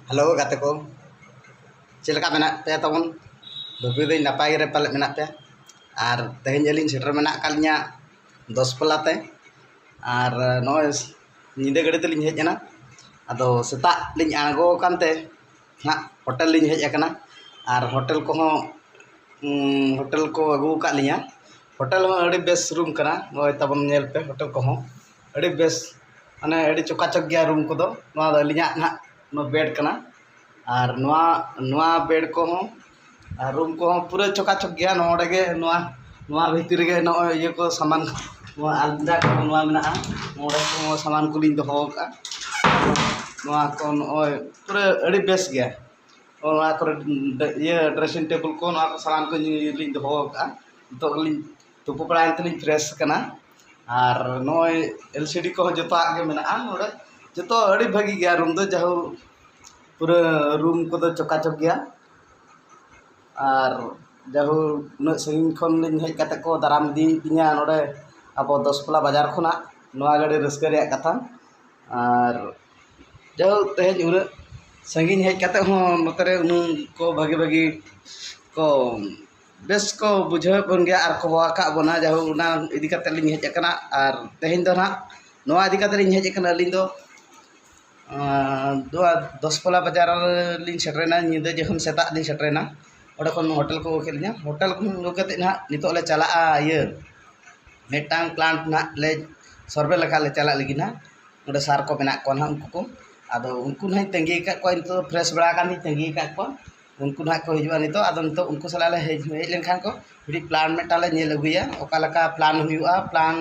Halo gateku, chileka menak pe tabon dupi dei napai re pale menak pe ar tehnya alin setter menak kalinya 10 pelate ar noise nyinde gade telin hej na ado setak lin ago kante na hotel lin hej akana ar hotel ko hotel ko agu ka linya hotel ho adi best room kana noy tabon nyel pe hotel ko ho adi best ane adi chokachok gya room ko do no linya na no bed kana और नुआ bed को room को पूरा चकाचक गया नोड़े गे नुआ भीतर गे no ये को सामान नुआ अलमीरा को नुआ मेना नोड़े को सामान को लिंग दोहो का नुआ को नोय पूरा अड़ी बेस गया और नुआ को ये ड्रेसिंग टेबल को नुआ को सामान को लिंग दोहो का तो लिंग तुपु पड़ाइन तलिंग फ्रेश कना और नोय एलसीडी को जतो आगे मेना नोड़े जतो अड़ी भागी गया रूम दो जहो पूरा रूम को तो चकाचक गया और जहु उन संगिन खन लिन हेज कते को दाराम दी दिया नोडे अब 10 बाजार खुना नोआ गाड़ी रस्कर रे कथा और जहु तेज उन संगिन हेज कते हो नतरे उन को भागी भागी को बेस को बुझे बन गया और को वाका बना जहु उना इदी कते लिन हेज कना और तेहिन दो ना नोआ इदी कते लिन हेज कना लिन दो 10 बाजार लिन सेटरेना निदे जखन सेता लिन सेटरेना ओडे खन होटल को खेलिया होटल को लोकते ना नितो ले चला ये मेटांग प्लांट ना ले सर्वे लगा ले चला लगी ना ओडे सार को मेना को ना उनको को आदो उनको ना तंगी का को नितो फ्रेश बड़ा का नि तंगी का को उनको ना को हिजुआ नितो आदो नितो उनको सला ले हेज लेन खान को बिडी प्लान मेटा ले नेल अगुया ओका लका प्लान हुआ प्लान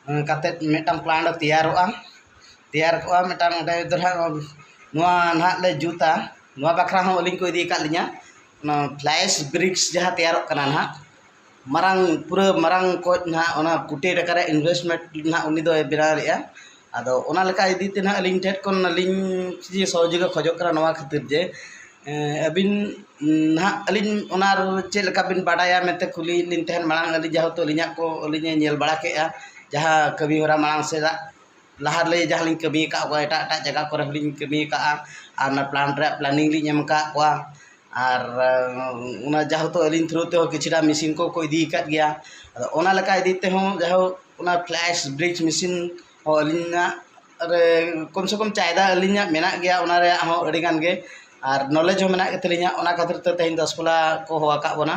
काते मेटांग प्लान तैयारोआ तैयार को मेटांग ओडे दरहा नोआ ना ले जूता नोआ बखरा हो लिंग को इदी का लिया ना फ्लैश ब्रिक्स जहाँ तैयार करना ना मरंग पूरा मरंग को ना ओना कुटी रकारे इन्वेस्टमेंट ना उनी दो बिना रिया आदो ओना लका इदी ते ना लिंग टेट कोन लिंग जी सहयोग खोजो करा नवा खातिर जे अबिन ना अलिन ओना चे लका बिन बाडाया मेते कुली लिन तहन मरंग अली जहाँ तो लिया को लिnya नेल बड़ा केया जहाँ कभी होरा मरंग से लहार ले जहाँ लिंग कमी का एटा एटा जगह को लिंग कमी का आर ना प्लान रे प्लानिंग लिंग एम का और उना जहाँ तो अलिन थ्रू ते किछड़ा मशीन को इदी कर गया ओना लका इदी ते हो जहाँ उना फ्लैश ब्रिज मशीन हो अलिना रे कम से कम चायदा अलिना मेना गया उना रे हो अड़ी गान गे और नॉलेज हो मेना गतलिना ओना खातिर ते तेहिन 10 को होवा का बना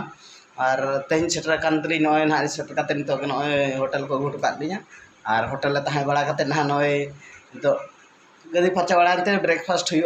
और तेहिन सेटर कान तली नय ना सेटर काते नितो नय होटल को गुट का दिया और होटल ले तहां बड़ा काते ना नय तो गदी फरचा बड़ा ते ब्रेकफास्ट हुई